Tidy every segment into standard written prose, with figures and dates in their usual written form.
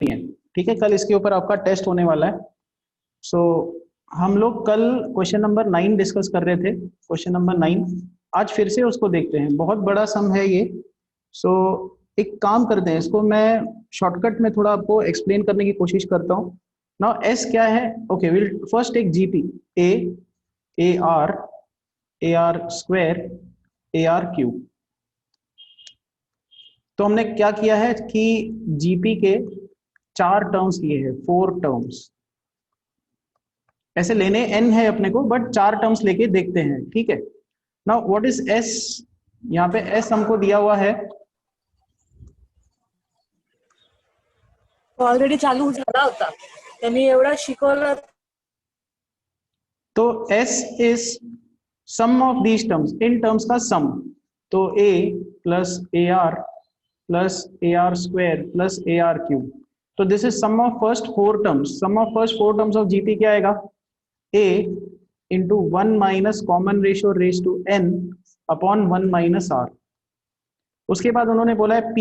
नहीं है। ठीक है, कल इसके ऊपर आपका टेस्ट होने वाला है। सो हम लोग कल क्वेश्चन नंबर 9 डिस्कस कर रहे थे, क्वेश्चन नंबर 9 आज फिर से उसको देखते हैं। बहुत बड़ा सम है ये। सो एक काम करते हैं, इसको मैं शॉर्टकट में थोड़ा आपको एक्सप्लेन करने की कोशिश करता हूँ। नाउ एस क्या है? Okay, will first take GP. A, a r square, a r cube. तो हमने क्या किया है कि जीपी के 4 टर्म्स लिए हैं, 4 टर्म्स। ऐसे लेने n है अपने को, बट 4 टर्म्स लेके देखते हैं। ठीक है, नाउ व्हाट इज s? यहाँ पे s हमको दिया हुआ है। ऑलरेडी चालू झाला होता, त्यांनी एवढा शिकवलं. तो s is sum of these terms, इन टर्म्स का सम। तो a plus a r square plus a r cube. तो this is sum of first 4 terms. Sum of first 4 terms of GP क्या आएगा? a into 1 minus common ratio raise to n upon 1 minus r. उसके बाद उन्होंने बोला है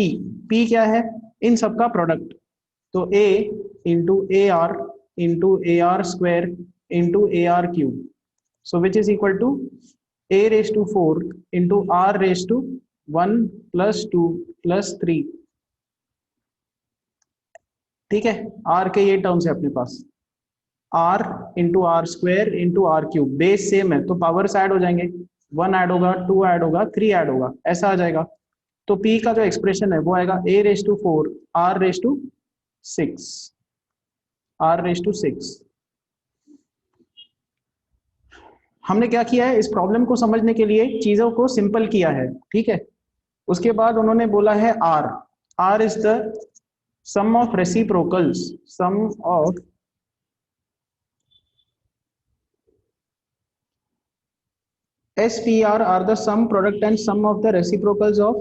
p क्या है? इन सबका प्रोडक्ट। तो a into a r square into a r cube, so which is equal to a raise to 4 into r raise to 1 plus 2 plus 3। ठीक है, r के ये टर्म्स है अपने पास, r into r square into r cube. Base same है तो powers add हो जाएंगे, 1 ऐड होगा, 2 ऐड होगा, 3 ऐड होगा, ऐसा आ जाएगा। तो p का जो एक्सप्रेशन है वो आएगा a raise to 4 r raise to 6, r raise to 6। हमने क्या किया है, इस प्रॉब्लम को समझने के लिए चीजों को सिंपल किया है। ठीक है, उसके बाद उन्होंने बोला है r is the sum of reciprocals, sum of SPR are the sum product and sum of the reciprocals of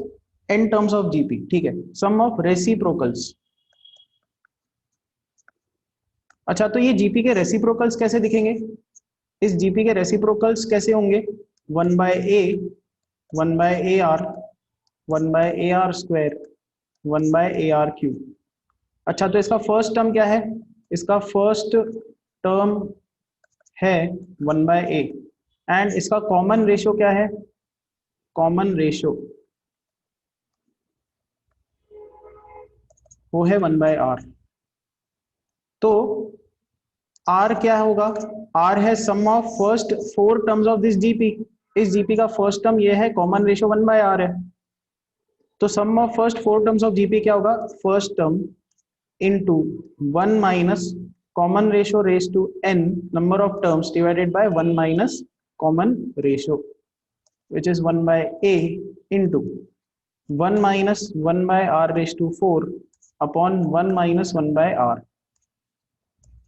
n terms of GP। ठीक है, sum of reciprocals। अच्छा, तो ये GP के रेसिप्रोकल्स कैसे दिखेंगे? इस GP के रेसिप्रोकल्स कैसे होंगे? 1 by a, 1 by a r, 1 by a r square, 1 by a r cube. अच्छा, तो इसका फर्स्ट टर्म क्या है? इसका फर्स्ट टर्म है 1 बाय ए, एंड इसका कॉमन रेशियो क्या है? कॉमन रेशियो वो है 1 बाय आर। तो r क्या होगा? r है sum of first 4 terms of this GP. इस जीपी का फर्स्ट टर्म ये है, कॉमन रेशियो 1 बाय आर है। तो sum of first 4 terms of GP क्या होगा? First term into 1 minus common ratio raise to n number of terms divided by 1 minus common ratio, which is 1 by a into 1 minus 1 by r raised to 4 upon 1 minus 1 by r.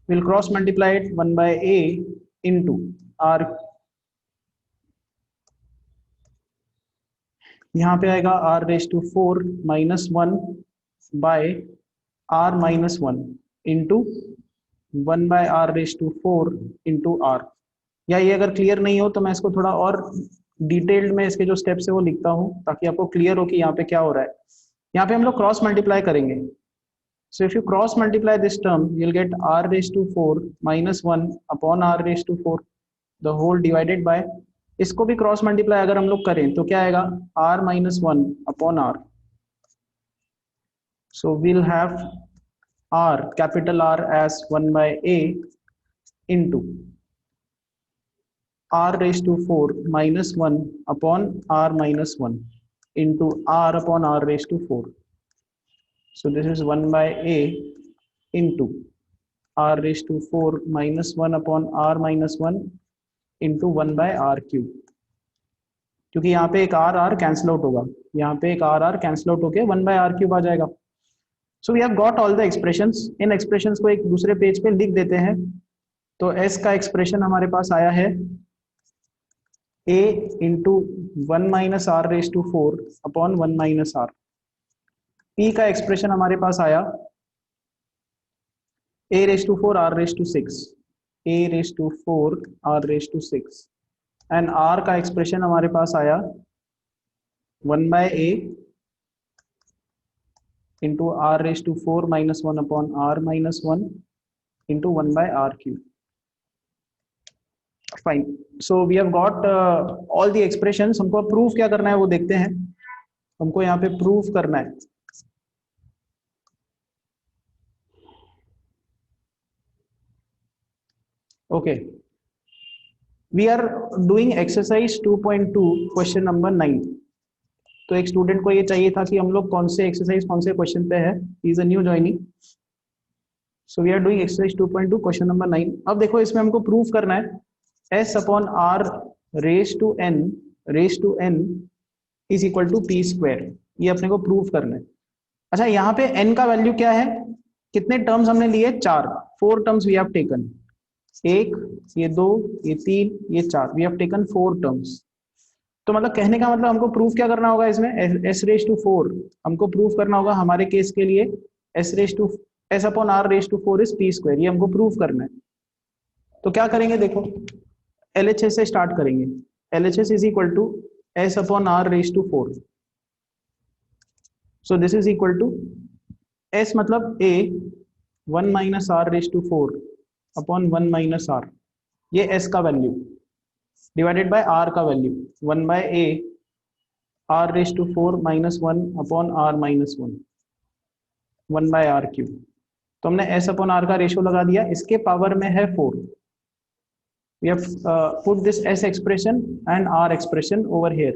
We'll cross multiply it, 1 by a into r, यहाँ पे आएगा r raised to 4 minus 1 by r minus 1 into 1 by r raised to 4 into r। या ये अगर clear नहीं हो तो मैं इसको थोड़ा और डिटेल्ड में इसके जो स्टेप्स है वो लिखता हूँ ताकि आपको क्लियर हो कि यहाँ पे क्या हो रहा है। यहाँ पे हम लोग क्रॉस मल्टीप्लाई करेंगे। So if you cross multiply this term you will get r raise to 4 minus 1 upon r raise to 4 the whole divided by, इसको भी क्रॉस मल्टीप्लाई अगर हम लोग करें तो क्या आएगा? r minus 1 upon r। So we'll have r, capital R as 1 by a into r raised to 4 minus 1 upon r minus 1 into r upon r raised to 4. So this is 1 by a into r raised to 4 minus 1 upon r minus 1 into 1 by r cube। क्योंकि यहाँ पे एक r cancel out होगा, यहाँ पे एक r cancel out होके 1 by r cube आ जाएगा। So we have got all the expressions। In expressions को एक दूसरे पेज पे लिख देते हैं। तो s का एक्सप्रेशन हमारे पास आया है a into 1 minus r raise to 4 upon 1 minus r. p का एक्सप्रेशन हमारे पास आया a raise to 4 r raise to 6, a raise to 4 r raise to 6, and r का एक्सप्रेशन हमारे पास आया 1 by a into r raised to 4 minus 1 upon r minus 1 into 1 by r cube. Fine. So we have got all the expressions. हमको proof क्या करना है वो देखते हैं. हमको यहाँ पे प्रूफ करना है. Okay. We are doing exercise 2.2 question number 9. तो एक स्टूडेंट को ये चाहिए था कि हम लोग कौन से एक्सरसाइज कौन से क्वेश्चन पे है. He is a new joining. So we are doing exercise 2.2 question number 9. अब देखो इसमें हमको प्रूफ करना है s upon r raise to n is equal to p square. ये अपने को प्रूफ करना है. अच्छा यहाँ पे n का वैल्यू क्या है, कितने टर्म्स हमने लिए, 4 टर्म्स वी हैव टेकन. 1, ये 2, ये 3, ये 4. We have taken 4 terms. तो मतलब कहने का मतलब हमको प्रूफ क्या करना होगा इसमें, s रेज टू 4 हमको प्रूफ करना होगा हमारे केस के लिए. s upon r raise to 4 is p square. ये हमको प्रूफ करना है. तो क्या करेंगे देखो, LHS से स्टार्ट करेंगे. LHS is equal to s upon r raise to 4. So this is equal to s मतलब a 1 minus r raise to 4 upon 1 minus r. ये s का वैल्यू डिवाइडेड बाय r का value 1 by a r raise to 4 minus 1 upon r minus 1 by r cube. तो हमने s upon r का ratio लगा दिया. इसके पावर में है 4. We have put this s expression and r expression over here.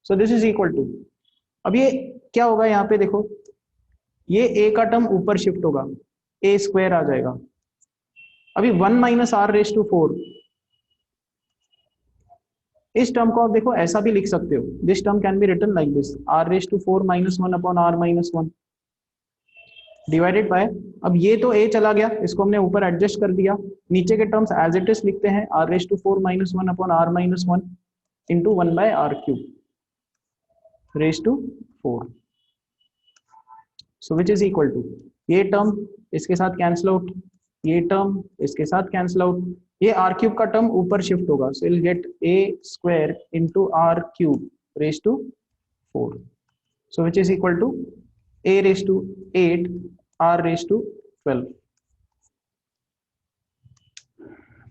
So this is equal to. अब ये क्या होगा यहाँ पे देखो, ये a का टर्म ऊपर शिफ्ट होगा, a स्क्वायर आ जाएगा. अभी 1 माइनस r रेज टू 4, इस टर्म को आप देखो ऐसा भी लिख सकते हो. This term can be written like this, r raise to 4 minus 1 upon r minus 1 divided by. अब ये तो a चला गया, इसको हमने ऊपर एडजस्ट कर दिया. नीचे के टर्म्स एज इट इज लिखते हैं, r raise to 4 minus 1 upon r minus 1 into 1 by r cube raise to 4. So which is equal to, ये टर्म इसके साथ कैंसिल आउट, ये टर्म इसके साथ कैंसिल आउट, ये r क्यूब का टर्म ऊपर शिफ्ट होगा. So will get a square into r cube raise to 4. So which is equal to a raise to 8 r raise to 12.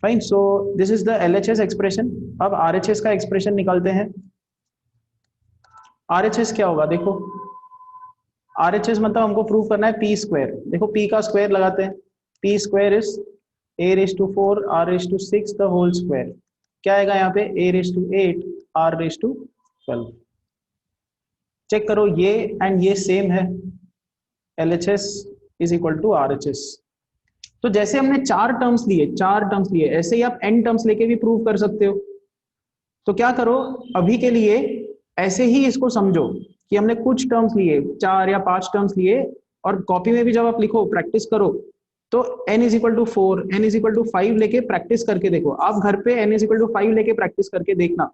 Fine. So this is the LHS expression. अब RHS का expression निकालते हैं. RHS क्या होगा देखो, RHS मतलब हमको prove करना है p स्क्वायर. देखो p का स्क्वायर लगाते हैं. p square is a raise to 4 r raise to 6 the whole square. क्या आएगा यहाँ पे, a raise to 8 r raise to 12. Check करो ये एंड ये सेम है. LHS is equal to RHS. तो जैसे हमने 4 टर्म्स लिए, ऐसे ही आप n टर्म्स लेके भी प्रूव कर सकते हो. तो क्या करो, अभी के लिए ऐसे ही इसको समझो कि हमने कुछ टर्म्स लिए, 4 या 5 टर्म्स लिए, और कॉपी में भी जब आप लिखो प्रैक्टिस करो तो n is equal to 4, n is equal to 5 लेके प्रैक्टिस करके देखो. आप घर पे n इज इक्वल टू 5 लेके प्रैक्टिस करके देखना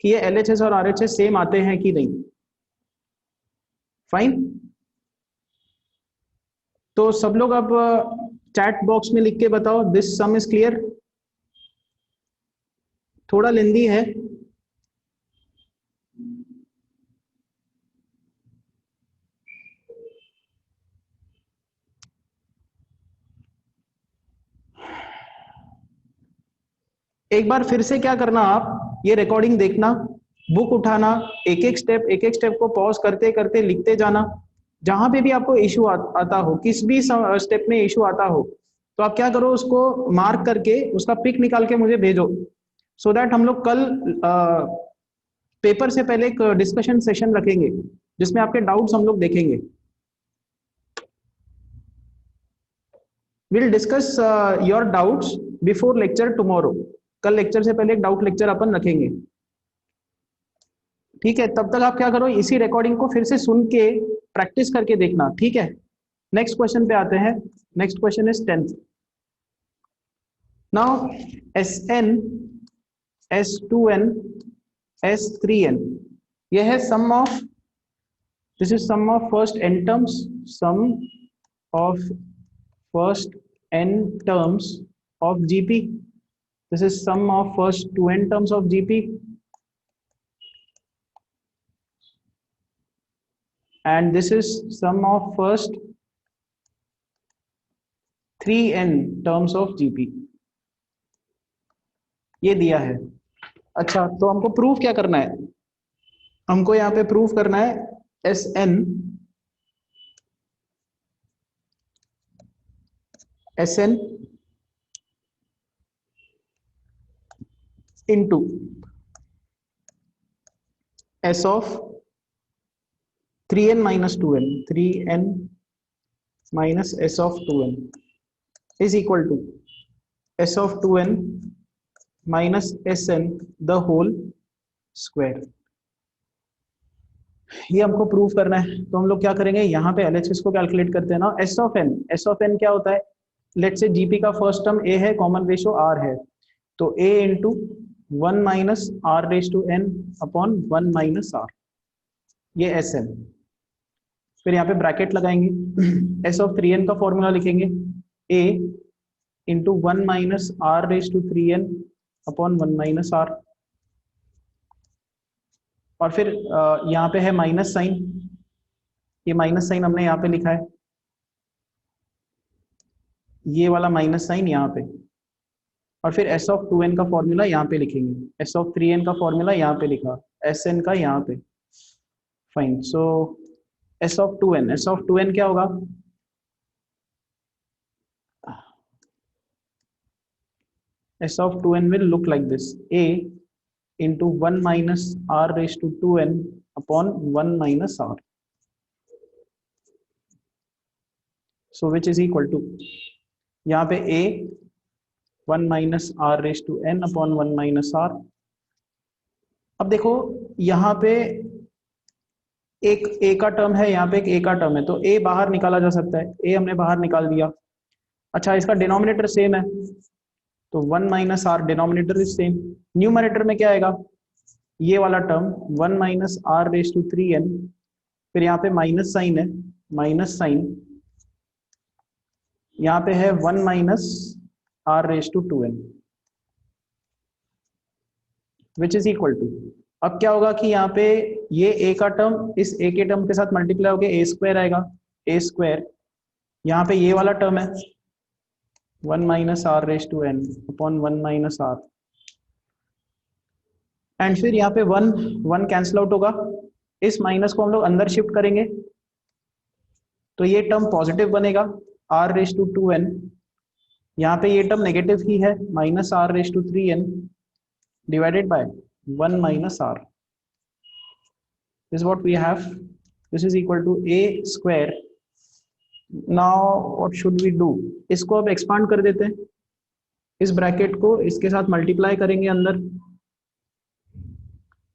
कि ये LHS और RHS सेम आते हैं कि नहीं. फाइन. तो सब लोग अब चैट बॉक्स में लिख के बताओ, दिस सम इज क्लियर. थोड़ा लेंदी है. एक बार फिर से क्या करना, आप ये रिकॉर्डिंग देखना, बुक उठाना, एक एक स्टेप को पॉज करते करते लिखते जाना. जहां पे भी आपको इशू आता हो, किस भी स्टेप में इशू आता हो, तो आप क्या करो, उसको मार्क करके उसका पिक निकाल के मुझे भेजो, सो दैट हम लोग कल पेपर से पहले एक डिस्कशन सेशन रखेंगे जिसमें आपके डाउट्स हम लोग देखेंगे. Will discuss your doubts before lecture tomorrow. कल लेक्चर से पहले एक डाउट लेक्चर अपन रखेंगे. ठीक है, तब तक आप क्या करो, इसी रिकॉर्डिंग को फिर से सुन के प्रैक्टिस करके देखना. ठीक है, नेक्स्ट क्वेश्चन पे आते हैं. Next question is 10th. Now Sn S2n S3n, यह है sum of, this is sum of first n terms, sum of first n terms of GP. This is sum of first 2n terms of GP. and this is sum of first 3n terms of GP, ये दिया है। अच्छा, तो हमको proof क्या करना है? हमको यहाँ पे प्रूफ करना है Sn into S of 3n minus 2n, 3n minus S of 2n is equal to S of 2n minus Sn the whole square। ये हमको प्रूफ करना है। तो हम लोग क्या करेंगे, यहाँ पे LHS को कैलकुलेट करते हैं ना। S of n क्या होता है? लेट से GP का फर्स्ट टर्म A है, कॉमन रेशियो R है, तो A into 1 minus R raise to n upon 1 minus R, ये Sn। फिर यहाँ पे ब्रैकेट लगाएंगे, S of 3n का फॉर्मूला लिखेंगे A into 1 minus R raise to 3n upon 1 minus R, और फिर यहाँ पे है माइनस साइन, ये माइनस साइन हमने यहाँ पे लिखा है, ये वाला माइनस साइन यहाँ पे, और फिर S of 2n का फॉर्मूला यहाँ पे लिखेंगे, S of 3n का फॉर्मूला यहाँ पे लिखा, Sn का यहाँ पे। Fine, so S of 2n क्या होगा? S of 2n will look like this, A into 1 minus R raised to 2n upon 1 minus R, so which is equal to, यहाँ पे A 1 minus R raised to n upon 1 minus R। अब देखो यहाँ पे एक A का term है, यहाँ पे एक A का टर्म है, तो A बाहर निकाला जा सकता है, A हमने बाहर निकाल दिया। अच्छा, इसका डिनोमिनेटर सेम है, तो 1 minus R denominator is same. Numerator में क्या आएगा? ये वाला term 1 minus R raise to 3n, फिर यहाँ पे माइनस साइन है, माइनस साइन, यहाँ पे है 1 minus R raise to 2n, which is equal to, अब क्या होगा कि यहाँ पे ये A का टर्म इस A के टर्म के साथ मल्टीप्लाई होकर A स्क्वायर आएगा, A स्क्वायर, यहाँ पे ये वाला टर्म है 1 minus R raise to n upon 1 minus R, and फिर यहाँ पे 1 कैंसिल आउट होगा, इस माइनस को हम लोग अंदर शिफ्ट करेंगे, तो ये टर्म पॉजिटिव बनेगा R रेज टू 2n, यहाँ पे ये टर्म नेगेटिव ही है, minus R raise to 3n divided by 1 minus R, this what we have, this is equal to A square. Now what should we do, इसको अब expand कर देते हैं, इस ब्रैकेट को इसके साथ मल्टीप्लाई करेंगे अंदर,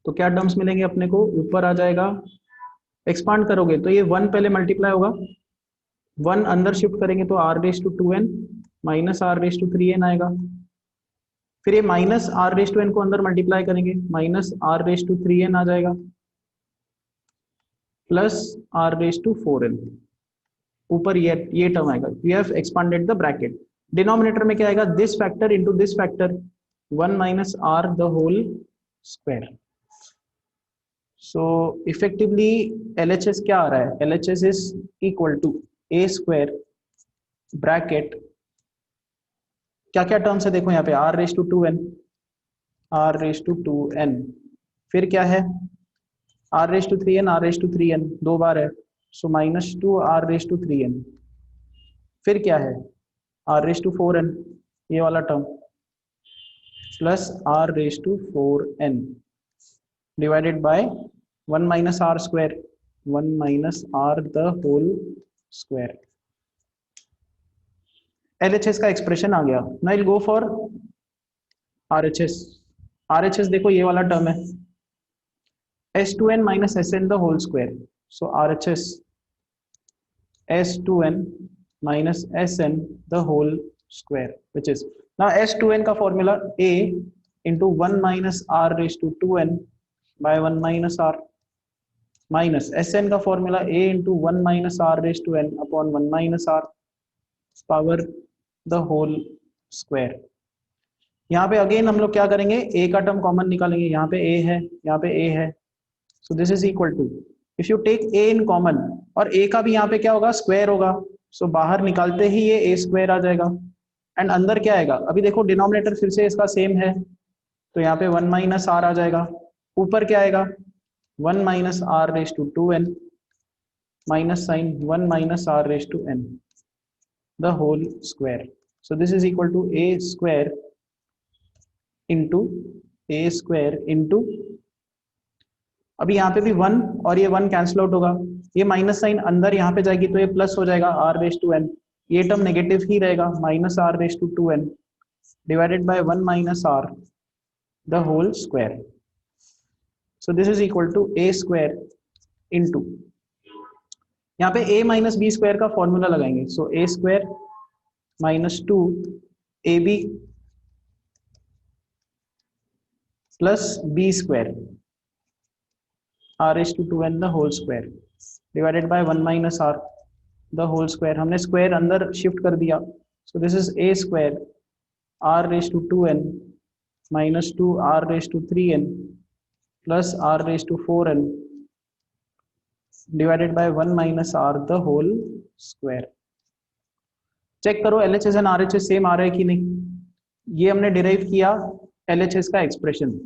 तो क्या टर्म्स मिलेंगे अपने को, ऊपर आ जाएगा, एक्सपांड करोगे तो ये 1 पहले मल्टीप्लाई होगा, 1 अंदर शिफ्ट करेंगे तो R raise to 2n minus R raise to 3n आएगा, फिर ये minus R raise to n को अंदर मल्टीप्लाई करेंगे, minus R raise to 3n आ जाएगा, plus R raise to 4n, ऊपर ये टर्म आएगा। We have expanded the bracket, denominator में क्या आएगा, this factor into this factor 1 minus R the whole square. So effectively LHS क्या आ रहा है, LHS is equal to A square bracket, क्या क्या टर्म्स है देखो यहाँ पे, R raise to 2n, R raise to 2n, फिर क्या है R raise to 3n, R raise to 3n दो बार है, सो minus 2 R raise to 3n, फिर क्या है R रेज टू 4n ये वाला term, plus R raise to 4n divided by 1 minus R square, 1 minus R the whole square. LHS का एक्सप्रेशन आ गया। Now will go for RHS। RHS देखो ये वाला टर्म है S2n minus Sn the whole square, so RHS S2n minus Sn the whole square, which is, now S2n का formula A into 1 minus R raised to 2n by 1 minus R, minus Sn का formula A into 1 minus R raised to n upon 1 minus R power the whole square. यहाँ पे again हम लोग क्या करेंगे, A का term common निकालेंगे, यहाँ पे A है, यहाँ पे A है, so this is equal to if you take a in common, और a का भी यहाँ पे क्या होगा, स्क्वायर होगा, सो बाहर निकालते ही ये a स्क्वायर आ जाएगा। एंड अंदर क्या आएगा, अभी देखो डिनोमिनेटर फिर से इसका सेम है, तो यहाँ पे 1 माइनस आर आ जाएगा। ऊपर क्या आएगा, 1 minus r raise to 2n minus sign 1 minus r raise to n the whole square. So this is equal to a square into अभी यहाँ पे भी 1 और ये 1 कैंसिल आउट होगा, ये माइनस साइन अंदर यहाँ पे जाएगी तो ये प्लस हो जाएगा r रेज टू n, ये टर्म नेगेटिव ही रहेगा, minus r raise to 2n divided by 1 minus r the whole square. So this is equal to a square into, यहाँ पे a माइनस बी स्क्वायर का formula लगाएंगे, so a square minus 2 ab plus b square r raised to 2n the whole square divided by 1 minus r the whole square। हमने square अंदर shift कर दिया, so this is a square r raised to 2n minus 2 r raised to 3n plus r raised to 4n divided by 1 minus r the whole square। Check करो LHS and RHS same आ रहा है कि नहीं। ये हमने derive किया LHS का expression,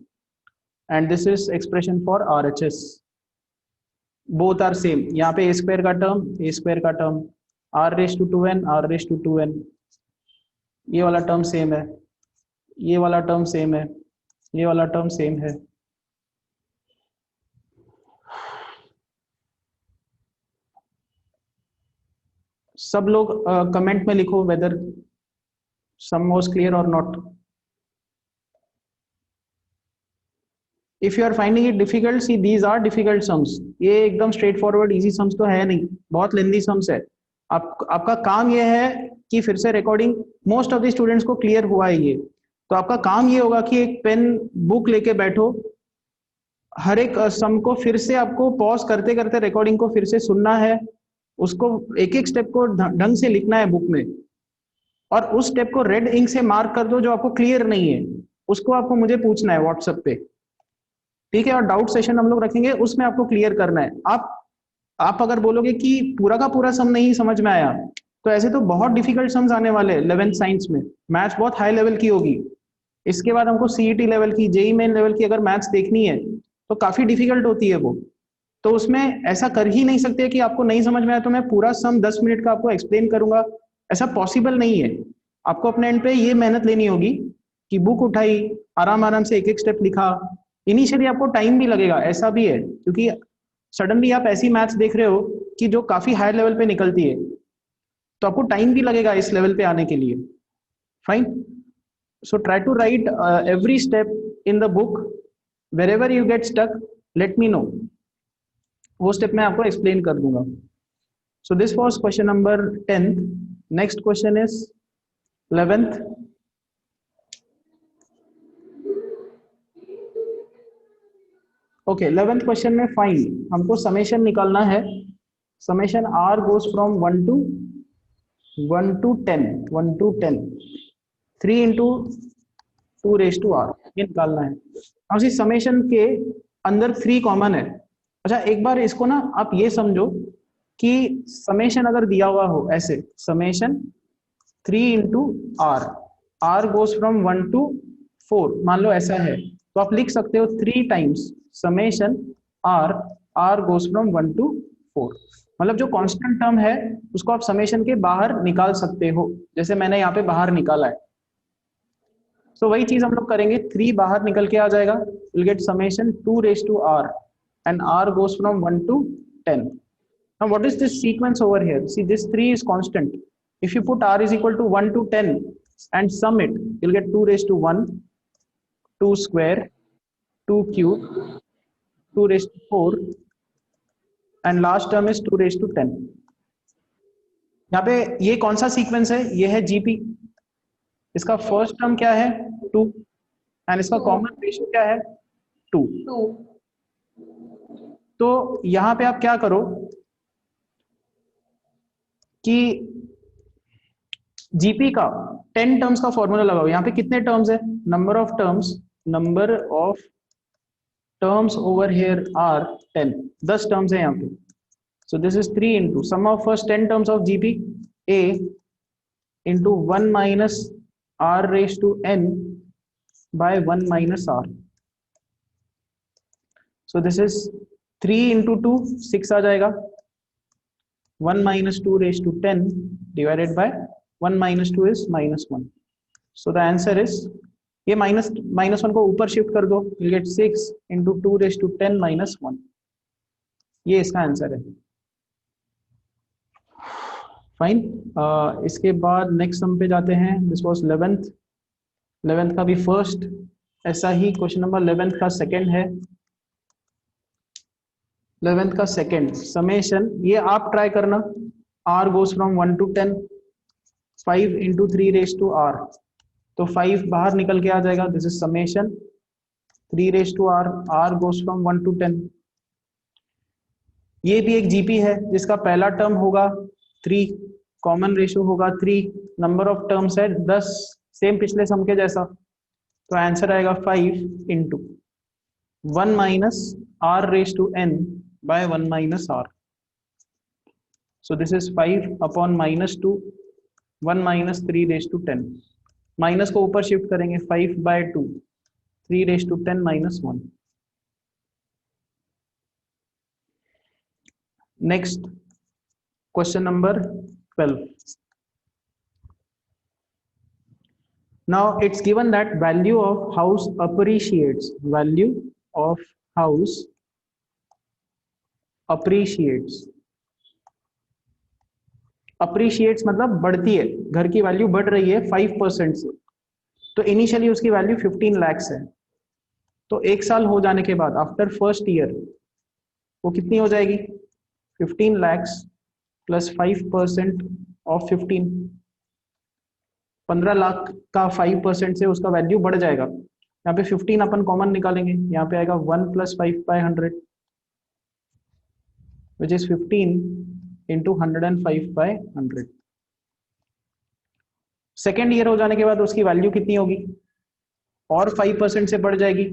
and this is expression for RHS, both are same। यहाँ पे a square का term r raised to 2n r raised to 2n, ये वाला टर्म सेम है, ये वाला टर्म सेम है, ये वाला टर्म सेम है। सब लोग कमेंट में लिखो वेदर सम वाज क्लियर और not. If you are finding it difficult, see these are difficult sums। ये एकदम स्ट्रेट फॉरवर्ड इजी सम्स तो है नहीं, बहुत लेंदी सम्स है। आपका काम ये है कि फिर से recording most of the students को क्लियर हुआ है ये, तो आपका काम ये होगा कि एक पेन बुक लेके बैठो, हर एक सम को फिर से आपको पॉज करते करते रिकॉर्डिंग को फिर से सुनना है, उसको एक एक स्टेप को ढंग से लिखना है बुक में, और उस स्टेप को रेड इंक से मार्क कर दो जो आपको क्लियर नहीं है, उसको आपको मुझे पूछना है व्हाट्सएप पे, ठीक है। और डाउट सेशन हम लोग रखेंगे, उसमें आपको क्लियर करना है। आप अगर बोलोगे कि पूरा का पूरा सम नहीं समझ में आया, तो ऐसे तो बहुत डिफिकल्ट सम्स आने वाले 11th साइंस में, मैथ्स बहुत हाई लेवल की होगी। इसके बाद हमको CET लेवल की, जेई मेन लेवल की अगर मैथ्स देखनी है तो काफी डिफिकल्ट होती है वो, तो उसमें ऐसा कर ही नहीं सकते कि आपको नहीं समझ में आया तो मैं पूरा सम 10 मिनट का आपको एक्सप्लेन करूंगा, ऐसा पॉसिबल नहीं है। आपको अपने एंड पे ये मेहनत लेनी होगी कि बुक उठाई, आराम आराम से एक एक स्टेप लिखा। इनिशियली आपको टाइम भी लगेगा, ऐसा भी है, क्योंकि सडनली आप ऐसी मैथ्स देख रहे हो कि जो काफी हाई लेवल पे निकलती है, तो आपको टाइम भी लगेगा इस लेवल पे आने के लिए। Fine, so try to write every step in the book, wherever you get stuck let me know, वो स्टेप मैं आपको एक्सप्लेन कर दूंगा। So this was question number 10th। Next question is 11th। Okay, 11th question में find, हमको summation निकालना है। Summation r goes from 1 to 10 3 into 2 raised to r, ये निकालना है। और इस समेशन के अंदर 3 कॉमन है। अच्छा, एक बार इसको ना आप ये समझो कि समेशन अगर दिया हुआ हो ऐसे, summation 3 into r goes from 1 to 4, मान लो ऐसा है, तो आप लिख सकते हो 3 times summation r goes from 1 to 4। मतलब जो कांस्टेंट टर्म है उसको आप समेशन के बाहर निकाल सकते हो, जैसे मैंने यहाँ पे बाहर निकाला है। सो वही चीज हम लोग करेंगे, 3 बाहर निकल के आ जाएगा, will get summation 2 raised to r and r goes from 1 to 10। Now what is this sequence over here? See, this 3 is constant. If you put r is equal to 1 to 10 and sum it, you'll get 2 raised to 1, 2 square, 2 cube, 2 raised to 4 and last term is 2 raised to 10। यहाँ पे ये कौन सा sequence है? ये है GP। इसका first term क्या है? 2 एंड इसका कॉमन रेशियो क्या है? 2। तो यहाँ पे आप क्या करो कि GP का 10 टर्म्स का फॉर्मूला लगाओ। यहाँ पे कितने टर्म्स है? Number of terms over here are 10, 10 terms है यहाँ पे. So this is 3 into sum of first 10 terms of GP A into 1 minus R raised to N by 1 minus R. So this is 3 into 2, 6 आ जाएगा. 1 minus 2 raised to 10 divided by 1 minus 2 is minus 1. So the answer is, ये minus 1 को ऊपर shift कर दो, you'll get 6 into 2 raised to 10 minus 1. ये इसका answer है. Fine. इसके बाद नेक्स्ट सम पे जाते हैं. दिस वाज 11th का भी फर्स्ट, ऐसा ही क्वेश्चन नंबर 11th का सेकंड है. 11th का सेकंड समेशन, ये आप ट्राई करना. r goes from 1 to 10, 5 into 3 raised to r, तो 5 बाहर निकल के आ जाएगा. This is summation 3 raised to r goes from 1 to 10. ये भी एक जीपी है जिसका पहला टर्म होगा 3, कॉमन रेशियो होगा 3, नंबर ऑफ टर्म्स है 10, सेम पिछले सम के जैसा. तो आंसर आएगा 5 into 1 minus r raise to n by 1 minus r. So this is 5 upon minus 2, 1 minus 3 raise to 10. Minus को ऊपर शिफ्ट करेंगे, 5 by 2, 3 raise to 10 minus 1. Next question number 12. Now it's given that value of house appreciates. Value of house appreciates. Appreciates मतलब बढ़ती है, घर की value बढ़ रही है 5% से. तो इनिशियली उसकी वैल्यू 15 lakhs है. तो एक साल हो जाने के बाद आफ्टर फर्स्ट ईयर वो कितनी हो जाएगी? 15 lakhs प्लस 5% ऑफ 15, 15 लाख का 5% से उसका वैल्यू बढ़ जाएगा. यहाँ पे 15 अपन कॉमन निकालेंगे, यहाँ पे आएगा 1 plus 5 by 100 which is 15 into 105 by 100. Second year हो जाने के बाद उसकी वैल्यू कितनी होगी? और 5% से बढ़ जाएगी.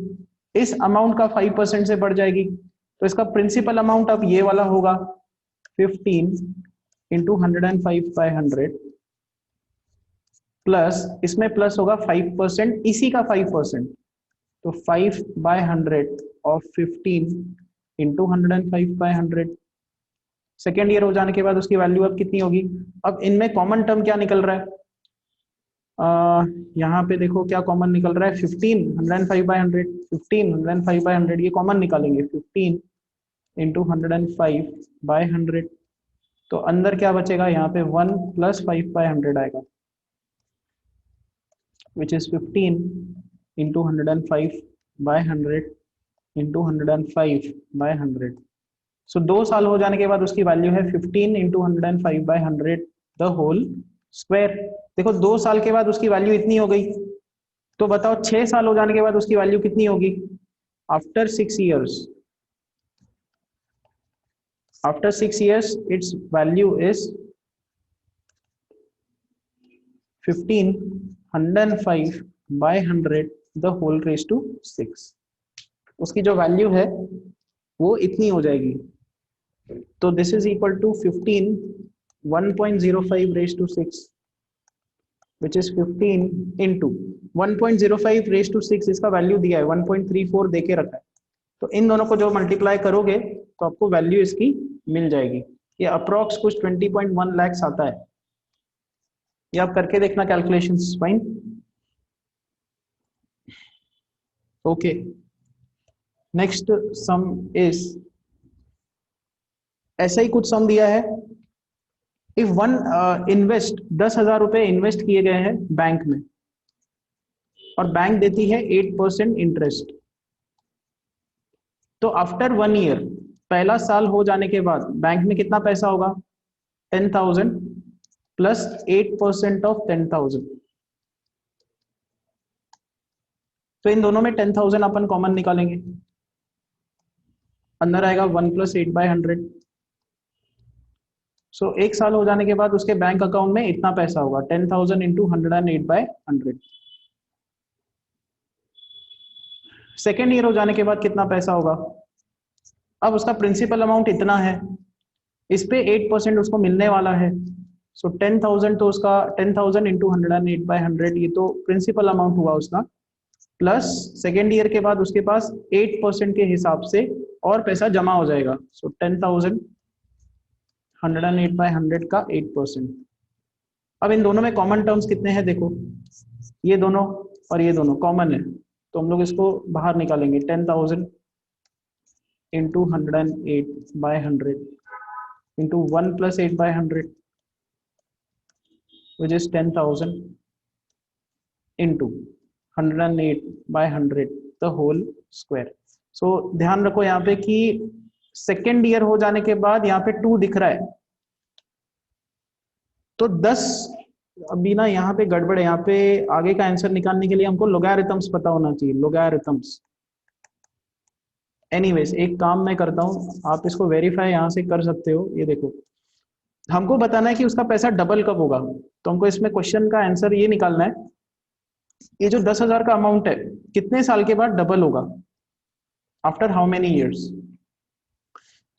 इस अमाउंट का 5% से बढ़ जाएगी, तो इसका प्रिंसिपल अमाउंट अब ये वाला होगा 15 इंटू 105 बाय 100 प्लस इसमें प्लस होगा 5%, इसी का 5%, तो 5 by 100 of 15 into 105 by 100. Second year हो जाने के बाद उसकी वैल्यू अब कितनी होगी? अब इनमें कॉमन टर्म क्या निकल रहा है? यहाँ पे देखो क्या कॉमन निकल रहा है. 15 105 बाय 100, 15 105 बाय 100 ये कॉमन निकालेंगे. 15 इंटू 105 बाय 100, तो अंदर क्या बचेगा? यहाँ पे 1 प्लस 5 बाय 100 आएगा which is 15 into 105 by 100 into 105 by 100. So 2 साल हो जाने के बाद उसकी वैल्यू है 15 into 105 by 100 the whole square. देखो 2 साल के बाद उसकी वैल्यू इतनी हो गई, तो बताओ 6 साल हो जाने के बाद उसकी वैल्यू कितनी होगी? After 6 years, after 6 years its value is 15 105 by 100 the whole raised to 6. उसकी जो वैल्यू है वो इतनी हो जाएगी. तो this is equal to 15 1.05 raised to 6 which is 15 into 1.05 raised to 6, इसका वैल्यू दिया है 1.34 देके रखा है. तो इन दोनों को जो मल्टीप्लाई करोगे तो आपको वैल्यू इसकी मिल जाएगी. ये अप्रोक्स कुछ 20.1 lakhs आता है. ये आप करके देखना calculations. Fine. Okay, next sum is, ऐसा ही कुछ सम दिया है. इफ वन इन्वेस्ट 10,000 रुपए इन्वेस्ट किए गए हैं बैंक में और बैंक देती है 8% इंटरेस्ट. तो आफ्टर 1 year, पहला साल हो जाने के बाद बैंक में कितना पैसा होगा? 10,000 प्लस 8% ऑफ 10,000. तो इन दोनों में 10,000 अपन कॉमन निकालेंगे. अंदर आएगा 1 प्लस 8 बाय 100. सो 1 साल हो जाने के बाद उसके बैंक अकाउंट में इतना पैसा होगा 10,000 इंटू 108 बाय 100. सेकेंड ईयर हो जाने के बाद कितना पैसा होगा? अब उसका प्रिंसिपल अमाउंट इतना है, इस पे 8% उसको मिलने वाला है। सो 10,000 तो उसका 10,000 इंटू 108/100, ये तो प्रिंसिपल अमाउंट हुआ उसका, प्लस सेकेंड ईयर के बाद उसके पास 8% के हिसाब से और पैसा जमा हो जाएगा। सो 10,000 108/100 का 8%। अब इन दोनों में कॉमन टर्म्स कितने हैं देखो, ये दोनों और ये दोनों कॉमन है, तो हम लोग इसको बाहर निकालेंगे। 10,000 into 108/100 into 1 plus 8/100, which is 10,000 into 108/100 the whole square. So ध्यान रखो यहाँ पे कि सेकेंड ईयर हो जाने के बाद यहाँ पे 2 दिख रहा है, तो 10, अभी ना यहाँ पे गड़बड़ है, यहाँ पे आगे का आंसर निकालने के लिए हमको लोगैरिथम्स पता होना चाहिए, लोगैरिथम्स। एनीवेज एक काम मैं करता हूँ, आप इसको वेरीफाई यहाँ से कर सकते हो। ये देखो, हमको बताना है कि उसका पैसा डबल कब होगा, तो हमको इसमें क्वेश्चन का आंसर ये निकालना है, ये जो 10,000 का अमाउंट है कितने साल के बाद डबल होगा, आफ्टर हाउ मेनी ईयर्स।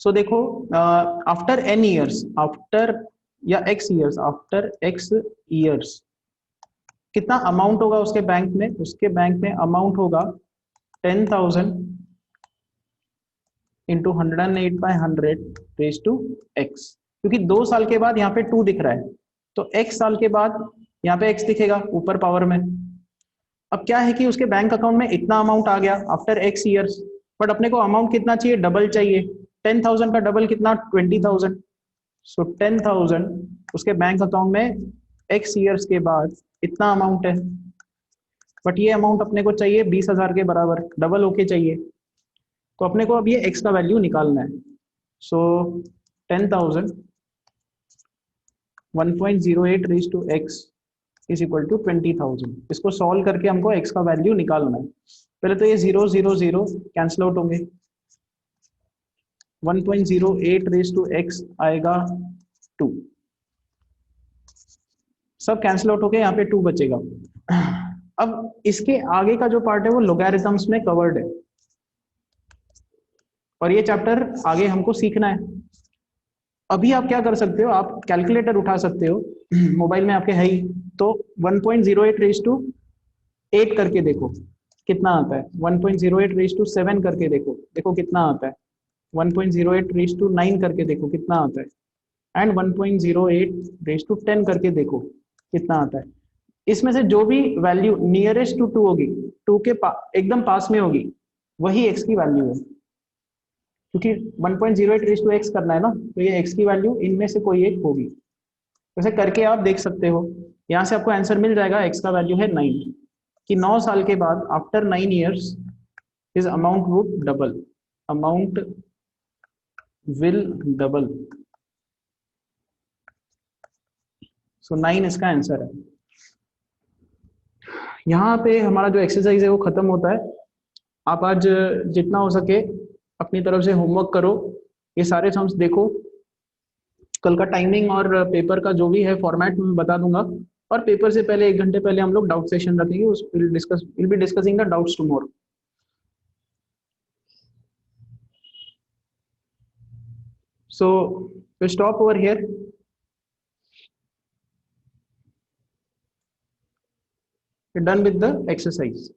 सो देखो, आफ्टर एन ईयर्स, आफ्टर या x years, after x years कितना अमाउंट होगा उसके बैंक में? उसके बैंक में अमाउंट होगा 10,000 इंटू 108/100 रेज टू एक्स, क्योंकि 2 साल के बाद यहाँ पे 2 दिख रहा है, तो x साल के बाद यहाँ पे x दिखेगा ऊपर पावर में। अब क्या है कि उसके बैंक अकाउंट में इतना अमाउंट आ गया आफ्टर x ईयर्स, बट अपने को अमाउंट कितना चाहिए? डबल चाहिए। 10,000 का डबल कितना? 20,000। सो 10,000 उसके बैंक अकाउंट में x ईयर्स के बाद इतना अमाउंट है, बट ये अमाउंट अपने को चाहिए 20,000 के बराबर, डबल होके चाहिए, तो अपने को अब ये x का वैल्यू निकालना है। So 10,000 1.08 raise to x is equal to 20,000। इसको सॉल्व करके हमको x का वैल्यू निकालना है। पहले तो ये 0 0 0 कैंसिल आउट होंगे, 1.08 रेज टू x आएगा 2, सब कैंसिल आउट होके यहाँ पे 2 बचेगा। अब इसके आगे का जो पार्ट है वो लोगैरिथम्स में कवर्ड है, और ये चैप्टर आगे हमको सीखना है। अभी आप क्या कर सकते हो, आप कैलकुलेटर उठा सकते हो, मोबाइल में आपके है ही, तो 1.08 रेज टू 8 करके देखो कितना आता है, 1.08 रेज टू 7 करके देखो, देखो कितना आता है, 1.08 रेज टू 9 करके देखो कितना आता है, एंड 1.08 रेज टू 10 करके देखो कितना आता है। इसमें से जो भी वैल्यू नियरेस्ट टू 2 होगी, 2 के एकदम पास में होगी, वही x की वैल्यू है, क्योंकि 1.08 रेज टू x करना है ना, तो ये x की वैल्यू इनमें से कोई एक होगी। वैसे करके आप देख सकते हो, यहाँ से आपको आंसर मिल जाएगा, x का वैल्यू है 9, कि 9 साल के बाद after 9 years his amount would double, amount will double. So 9 इसका आंसर है। यहाँ पे हमारा जो एक्सरसाइज है वो खत्म होता है। आप आज जितना हो सके अपनी तरफ से होमवर्क करो, ये सारे सम्स देखो, कल का टाइमिंग और पेपर का जो भी है फॉर्मेट मैं बता दूंगा, और पेपर से पहले 1 घंटे पहले हम लोग डाउट सेशन रखेंगे, उस will be discussing the doubts tomorrow. So we stop over here. We're done with the exercise.